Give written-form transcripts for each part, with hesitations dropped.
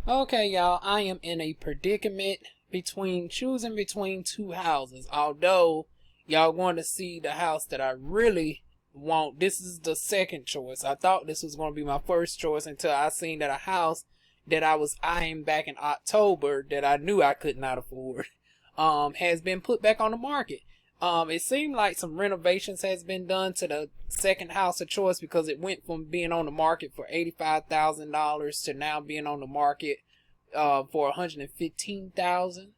Okay, y'all, I am in a predicament between choosing between two houses. Although y'all want to see the house that I really want, this is the second choice. I thought this was going to be my first choice until I seen that a house that I was eyeing back in October that I knew I could not afford has been put back on the market. It seemed like some renovations has been done to the second house of choice because it went from being on the market for $85,000 to now being on the market for $115,000.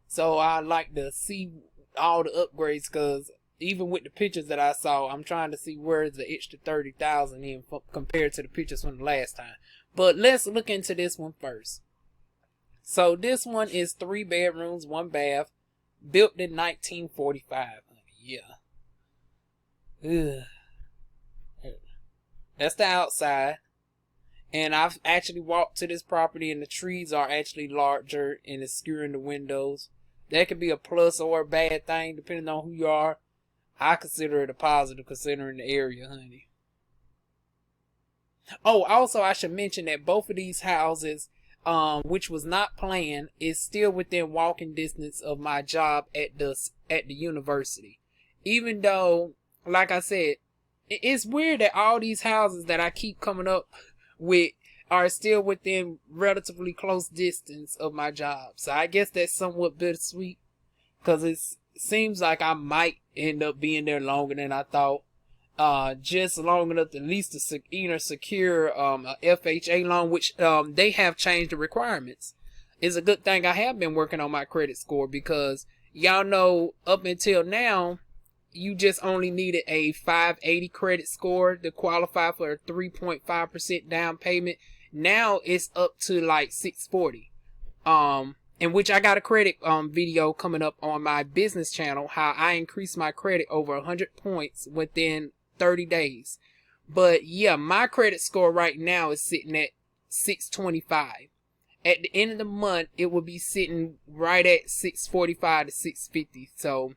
So I like to see all the upgrades because even with the pictures that I saw, I'm trying to see where's the extra 30,000 in compared to the pictures from the last time. But let's look into this one first. So this one is 3 bedrooms, 1 bath, built in 1945. Yeah. Ugh. That's the outside. And I've actually walked to this property and the trees are actually larger and obscuring the windows. That could be a plus or a bad thing depending on who you are. I consider it a positive considering the area, honey. Oh, also I should mention that both of these houses, which was not planned, is still within walking distance of my job at the university. Even though, like I said, it's weird that all these houses that I keep coming up with are still within relatively close distance of my job. So I guess that's somewhat bittersweet because it seems like I might end up being there longer than I thought. Just long enough to at least to secure a FHA loan, which they have changed the requirements. It's a good thing I have been working on my credit score because y'all know up until now you just only needed a 580 credit score to qualify for a 3.5% down payment. Now it's up to like 640. In which I got a credit video coming up on my business channel, how I increased my credit over 100 points within 30 days. But yeah, my credit score right now is sitting at 625. At the end of the month, it will be sitting right at 645 to 650. So,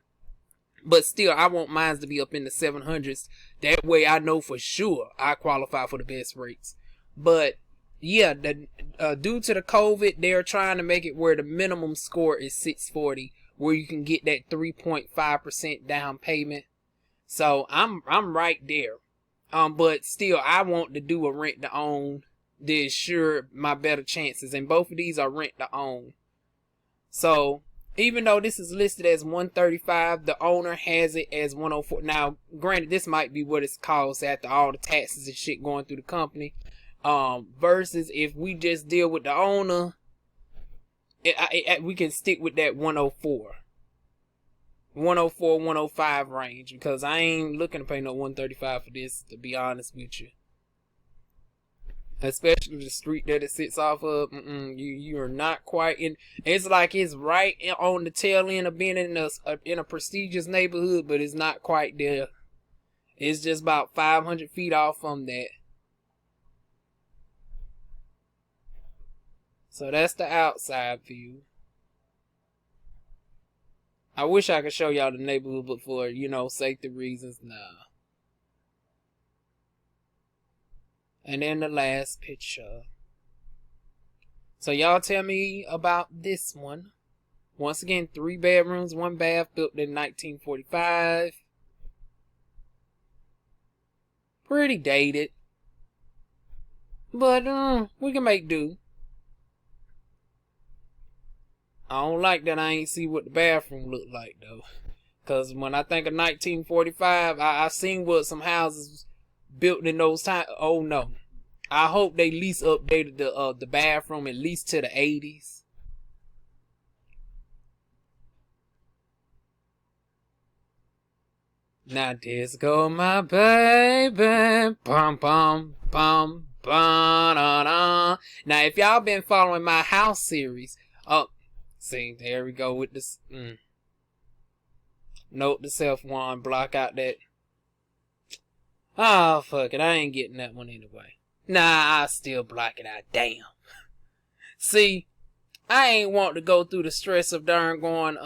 but still, I want mine to be up in the 700s. That way I know for sure I qualify for the best rates. But yeah, due to the COVID, they're trying to make it where the minimum score is 640, where you can get that 3.5% down payment. So I'm right there. But still, I want to do a rent to own to ensure my better chances, and both of these are rent to own. So even though this is listed as 135, the owner has it as 104. Now, granted, this might be what it's cost after all the taxes and shit going through the company. Versus if we just deal with the owner, we can stick with that 104. 104, 105 range because I ain't looking to pay no 135 for this, to be honest with you. Especially the street that it sits off of, you are not quite in. It's like it's right on the tail end of being in a prestigious neighborhood, but it's not quite there. It's just about 500 feet off from that. So that's the outside view. I wish I could show y'all the neighborhood, but for, safety reasons, nah. And then the last picture. So y'all tell me about this one. Once again, 3 bedrooms, 1 bath, built in 1945. Pretty dated. But, we can make do. I don't like that I ain't see what the bathroom looked like, though. Because when I think of 1945, I seen what some houses built in those times. Oh, no. I hope they at least updated the bathroom at least to the 80s. Now this go my baby, bum bum bum ba-da-da. Now if y'all been following my house series, see, there we go with this. Note the self one, block out that. Oh fuck it, I ain't getting that one anyway. Nah, I still block it out. Damn. See, I ain't want to go through the stress of darn going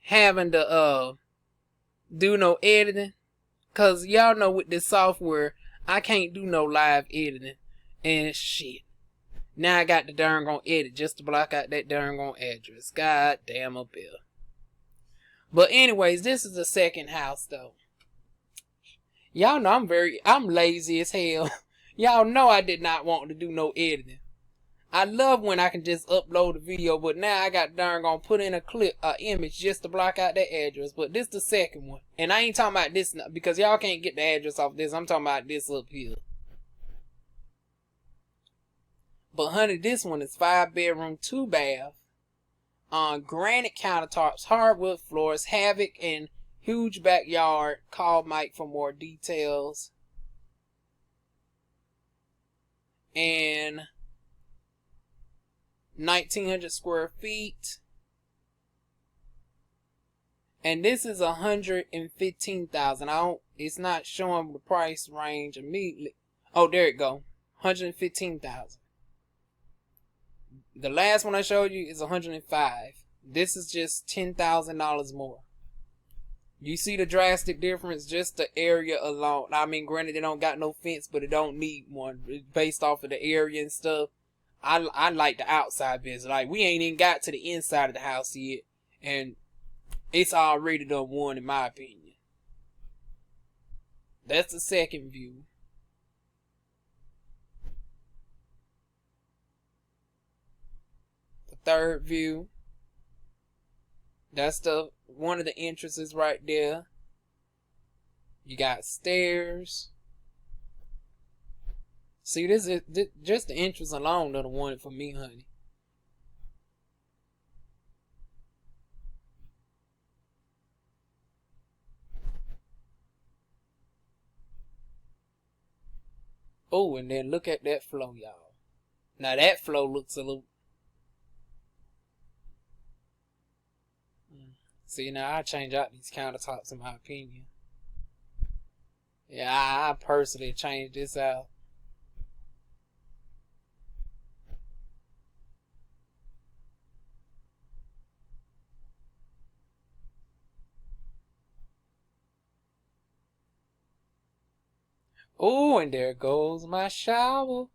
having to do no editing, cause y'all know with this software I can't do no live editing and shit. Now I got the darn gone edit just to block out that darn gone address. God damn a bill. But anyways, this is the second house though. Y'all know I'm lazy as hell. Y'all know I did not want to do no editing. I love when I can just upload a video, but now I got darn gonna put in a image just to block out that address. But this the second one. And I ain't talking about this because y'all can't get the address off this. I'm talking about this up here. But honey, this one is 5-bedroom, 2-bath. Granite countertops, hardwood floors, havoc, and huge backyard. Call Mike for more details. And 1,900 square feet. And this is 115,000. It's not showing the price range immediately. Oh, there it go. 115,000. The last one I showed you is 105. This is just $10,000 more. You see the drastic difference? Just the area alone. I mean, granted, they don't got no fence, but it don't need one based off of the area and stuff. I like the outside business. Like, we ain't even got to the inside of the house yet, and it's already done won in my opinion. That's the second view. The third view. That's one of the entrances right there. You got stairs. See, this is just the entrance alone that I wanted for me, honey. Oh, and then look at that flow, y'all. Now that flow looks a little... See, now I change out these countertops in my opinion. Yeah, I personally changed this out. Oh, and there goes my shower.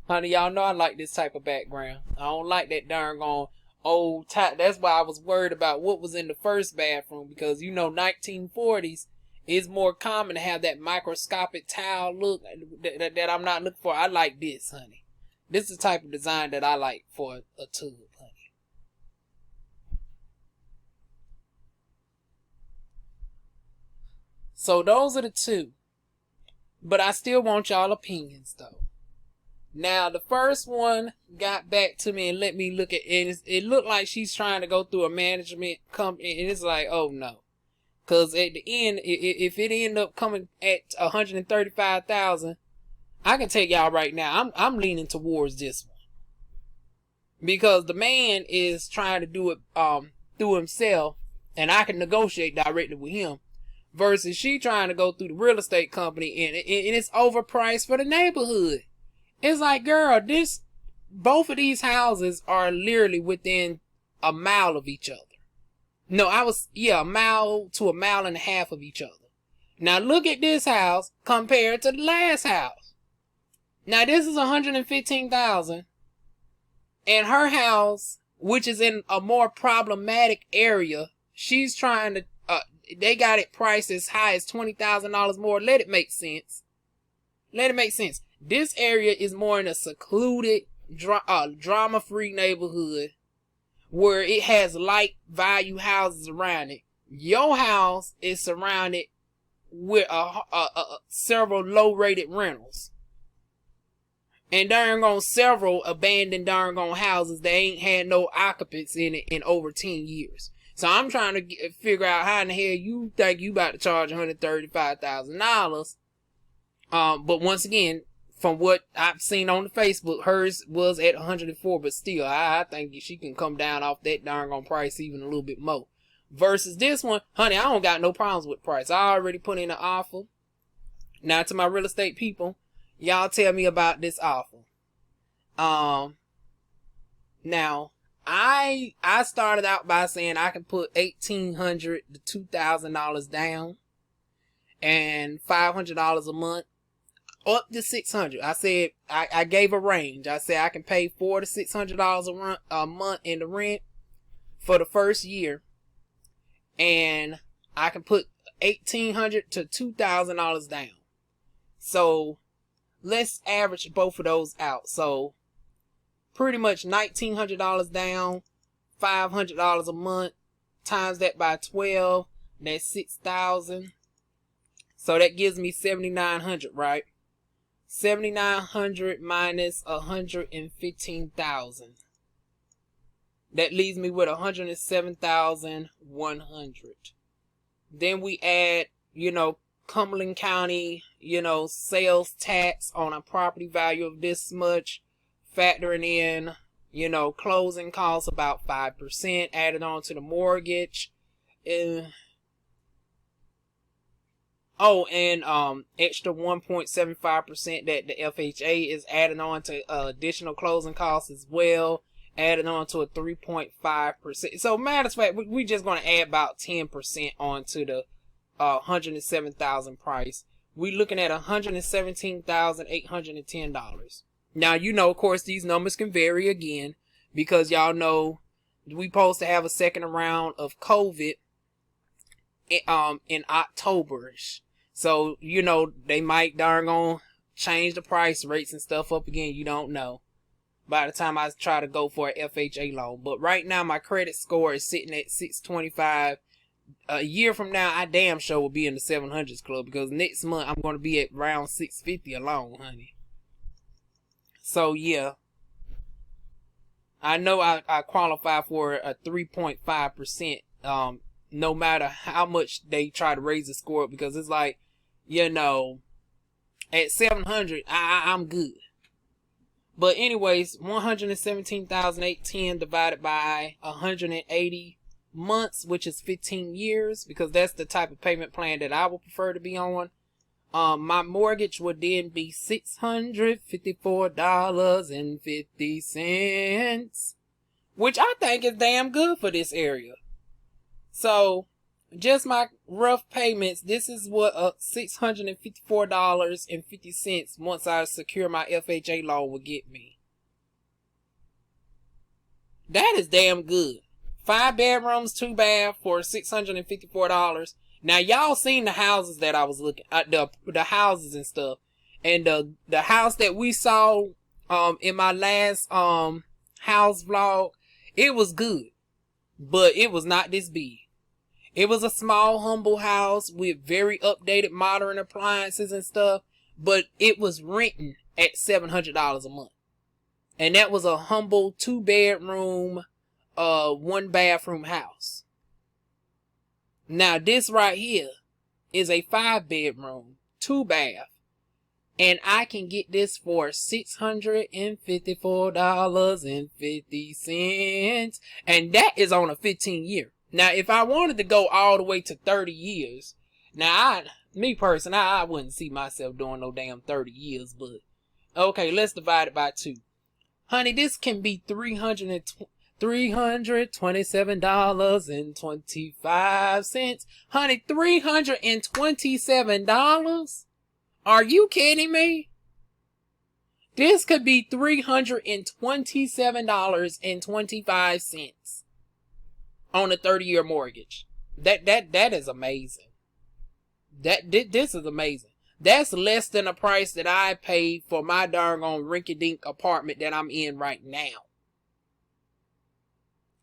Honey, y'all know I like this type of background. I don't like that darn gone old type. That's why I was worried about what was in the first bathroom. Because, you know, 1940s is more common to have that microscopic tile look that I'm not looking for. I like this, honey. This is the type of design that I like for a tub, honey. So those are the two. But I still want y'all opinions, though. Now, the first one got back to me and let me look at it. It looked like she's trying to go through a management company. And it's like, oh, no. Because at the end, if it end up coming at 135,000, I can tell y'all right now, I'm leaning towards this one. Because the man is trying to do it through himself. And I can negotiate directly with him. Versus she trying to go through the real estate company and it's overpriced for the neighborhood. It's like, girl, both of these houses are literally within a mile of each other. No, a mile to a mile and a half of each other. Now look at this house compared to the last house. Now this is 115,000, and her house, which is in a more problematic area, she's trying to. They got it priced as high as $20,000 more. Let it make sense. Let it make sense. This area is more in a secluded, drama-free neighborhood where it has light value houses around it. Your house is surrounded with several low-rated rentals. And darn on several abandoned darn on houses that ain't had no occupants in it in over 10 years. So I'm trying to figure out how in the hell you think you about to charge $135,000. But once again, from what I've seen on the Facebook, hers was at 104, but still, I think she can come down off that darn on price even a little bit more. Versus this one, honey, I don't got no problems with price. I already put in an offer. Now to my real estate people, y'all tell me about this offer. Now, I started out by saying I can put $1,800 to $2,000 down and $500 a month up to 600. I said I gave a range. I said I can pay $400 to $600 a month in the rent for the first year, and I can put $1,800 to $2,000 down. So let's average both of those out. So pretty much $1,900 down, $500 a month, times that by 12, that's 6,000. So that gives me 7,900, right? 7,900 minus 115,000. That leaves me with 107,100. Then we add, Cumberland County, sales tax on a property value of this much, factoring in, closing costs about 5% added on to the mortgage. Extra 1.75% that the FHA is adding on to additional closing costs as well, adding on to a 3.5%. So matter of fact, we just going to add about 10% onto the $107,000 price. We're looking at $117,810. Now, of course, these numbers can vary again, because y'all know we supposed to have a second round of COVID in October-ish. So, they might darn on change the price rates and stuff up again. You don't know by the time I try to go for an FHA loan. But right now, my credit score is sitting at 625. A year from now, I damn sure will be in the 700s club, because next month I'm going to be at around 650 alone, honey. So, yeah. I know I qualify for a 3.5%, no matter how much they try to raise the score, because it's like, at 700, I'm good. But anyways, 117,810 divided by 180 months, which is 15 years, because that's the type of payment plan that I would prefer to be on. My mortgage would then be $654.50, which I think is damn good for this area. So, just my rough payments, this is what $654.50 once I secure my FHA loan will get me. That is damn good. 5 bedrooms, 2 bath for $654. Now, y'all seen the houses that I was looking at, the houses and stuff. And the house that we saw in my last house vlog, it was good. But it was not this big. It was a small, humble house with very updated modern appliances and stuff. But it was renting at $700 a month. And that was a humble 2 bedroom, 1 bathroom house. Now this right here is a 5 bedroom, 2 bath. And I can get this for $654.50. And that is on a 15 year. Now, if I wanted to go all the way to 30 years, now, I wouldn't see myself doing no damn 30 years, but okay, let's divide it by 2. Honey, this can be $327.25. Honey, $327? Are you kidding me? This could be $327.25 on a 30-year mortgage. That is amazing. This is amazing. That's less than the price that I paid for my doggone rinky-dink apartment that I'm in right now.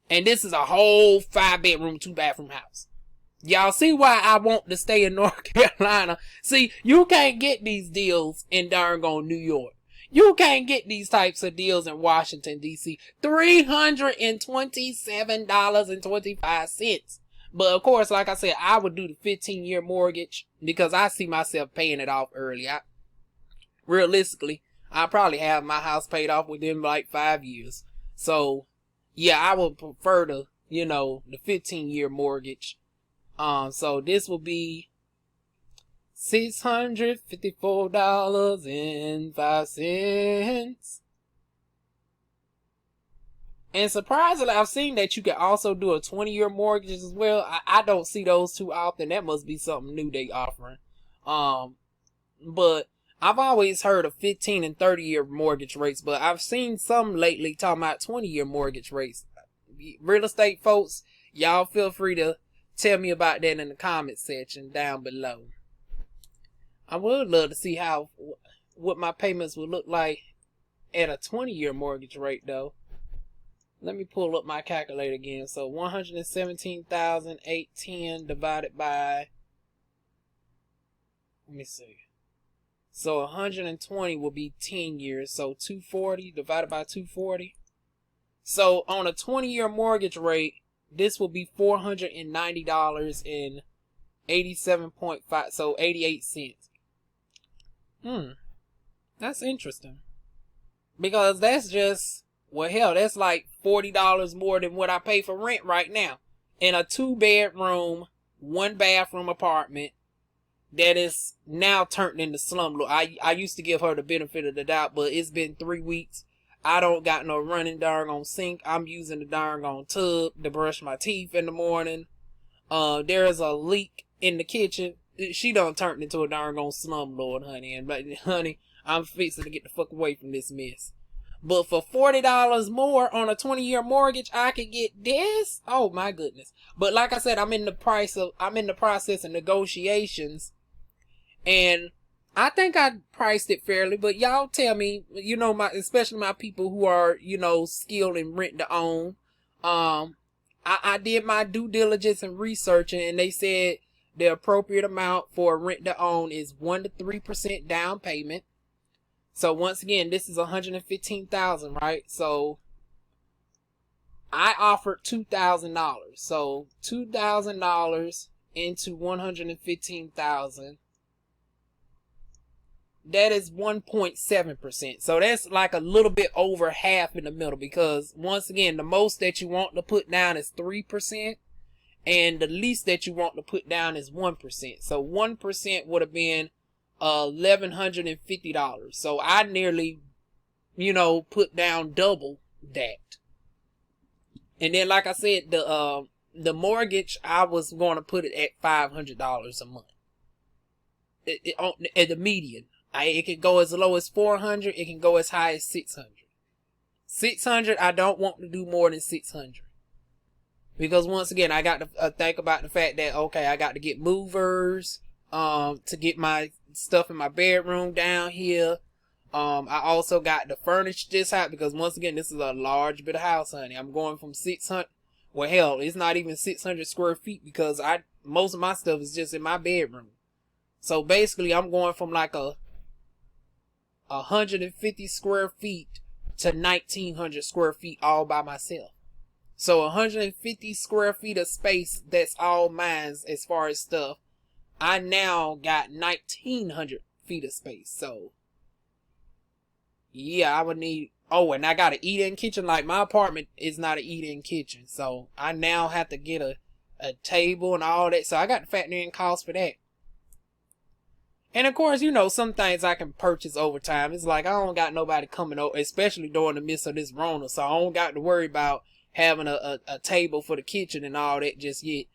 And this is a whole 5 bedroom, 2 bathroom house. Y'all see why I want to stay in North Carolina? See, you can't get these deals in doggone New York. You can't get these types of deals in Washington, D.C. $327.25. But of course, like I said, I would do the 15-year mortgage because I see myself paying it off early. Realistically, I probably have my house paid off within like 5 years. So, yeah, I would prefer the 15-year mortgage. So this will be $654.05. And surprisingly, I've seen that you can also do a 20-year mortgage as well. I don't see those too often. That must be something new they offering. But I've always heard of 15 and 30-year mortgage rates, but I've seen some lately talking about 20-year mortgage rates. Real estate folks, y'all feel free to tell me about that in the comment section down below. I would love to see what my payments would look like at a 20-year mortgage rate though. Let me pull up my calculator again. So 117,810 divided by, let me see. So 120 will be 10 years. So 240 divided by 240. So on a 20-year mortgage rate, this will be $490 and 87.5, so 88 cents. That's interesting. Because that's just, well, hell, that's like $40 more than what I pay for rent right now. In a 2-bedroom, 1-bathroom apartment that is now turned into slumlord. I used to give her the benefit of the doubt, but it's been 3 weeks. I don't got no running darn sink. I'm using the darn tub to brush my teeth in the morning. There's a leak in the kitchen. She done turned into a darn slumlord, honey. And honey, I'm fixing to get the fuck away from this mess. But for $40 more on a 20-year mortgage, I could get this. Oh my goodness! But like I said, I'm in the process of negotiations, and I think I priced it fairly. But y'all tell me, especially my people who are skilled in rent to own. I did my due diligence and researching, and they said the appropriate amount for rent to own is 1 to 3% down payment. So once again, this is $115,000, right? So I offered $2,000. So $2,000 into $115,000. That is 1.7%. So that's like a little bit over half in the middle, because once again, the most that you want to put down is 3%, and the least that you want to put down is 1%. So 1% would have been $1,150. So I nearly, put down double that. And then, like I said, the mortgage, I was going to put it at $500 a month. At the median. It can go as low as $400. It can go as high as $600. $600, I don't want to do more than $600. Because once again, I got to think about the fact that, okay, I got to get movers, to get my stuff in my bedroom down here. I also got to furnish this house, because once again, this is a large bit of house, honey. I'm going from 600, well, hell, it's not even 600 square feet, because most of my stuff is just in my bedroom. So basically, I'm going from like 150 square feet to 1,900 square feet all by myself. So 150 square feet of space, that's all mine as far as stuff. I now got 1,900 feet of space. So yeah, I would need, and I got an eat-in kitchen. Like, my apartment is not an eat-in kitchen. So I now have to get a table and all that. So I got to factor in costs for that. And of course, some things I can purchase over time. It's like I don't got nobody coming over, especially during the midst of this Rona. So I don't got to worry about having a table for the kitchen and all that just yet.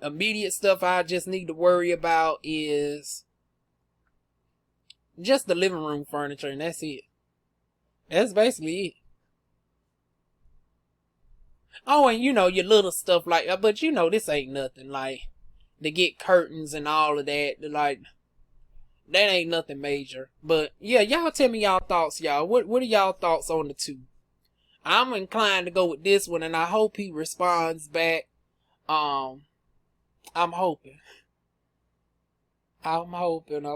Immediate stuff I just need to worry about is just the living room furniture, and that's it. That's basically it. Oh, and your little stuff like that, but this ain't nothing. Like, to get curtains and all of that, like, that ain't nothing major. But yeah, y'all tell me y'all thoughts, y'all. What are y'all thoughts on the two? I'm inclined to go with this one, and I hope he responds back. I'm hoping. I'm hoping.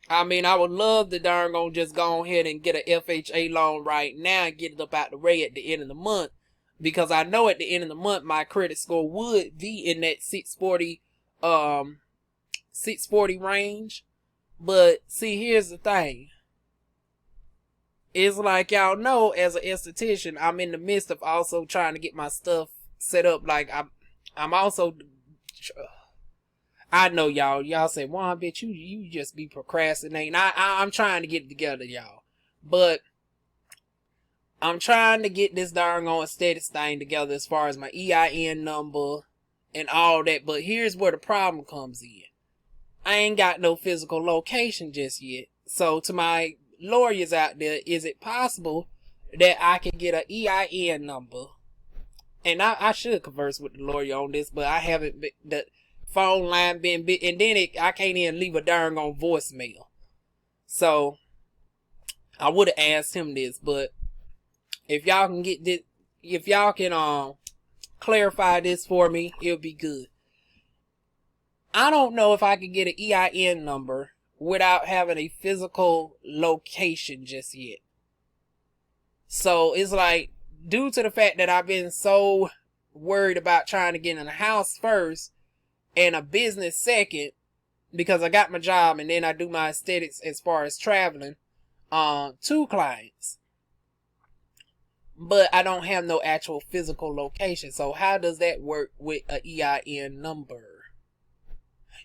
I mean, I would love to darn gonna just go ahead and get an FHA loan right now and get it up out the way at the end of the month. Because I know at the end of the month, my credit score would be in that 640 range. But see, here's the thing. It's like, y'all know, as an esthetician, I'm in the midst of also trying to get my stuff set up. Like, I'm also, I know y'all say, Juan, bitch, you just be procrastinating. I'm trying to get it together, y'all. But I'm trying to get this darn aesthetics thing together as far as my EIN number and all that. But here's where the problem comes in. I ain't got no physical location just yet. So to my lawyers out there, is it possible that I can get an EIN number? And I should converse with the lawyer on this, but I haven't. The phone line been bit, and then I can't even leave a darn on voicemail. So I would have asked him this, but if y'all can get this, if y'all can clarify this for me, it'll be good. I don't know if I could get an EIN number without having a physical location just yet. So it's like, due to the fact that I've been so worried about trying to get in a house first and a business second, because I got my job and then I do my aesthetics as far as traveling to clients. But I don't have no actual physical location. So how does that work with an EIN number?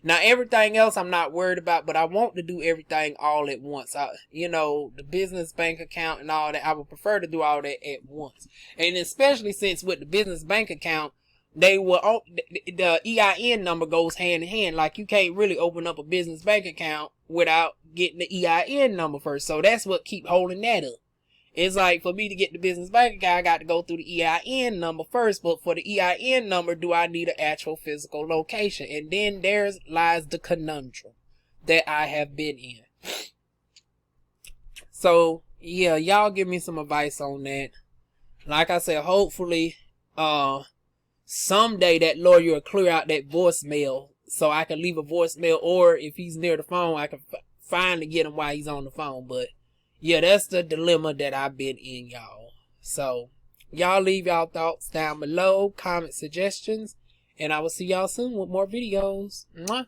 Now, everything else I'm not worried about, but I want to do everything all at once. The business bank account and all that, I would prefer to do all that at once. And especially since with the business bank account, the EIN number goes hand in hand. Like, you can't really open up a business bank account without getting the EIN number first. So that's what keep holding that up. It's like, for me to get the business bank account, I got to go through the EIN number first. But for the EIN number, do I need an actual physical location? And then there lies the conundrum that I have been in. So, yeah, y'all give me some advice on that. Like I said, hopefully, someday that lawyer will clear out that voicemail so I can leave a voicemail. Or if he's near the phone, I can finally get him while he's on the phone. But yeah, that's the dilemma that I've been in, y'all. So, y'all leave y'all thoughts down below, comment suggestions, and I will see y'all soon with more videos. Mwah.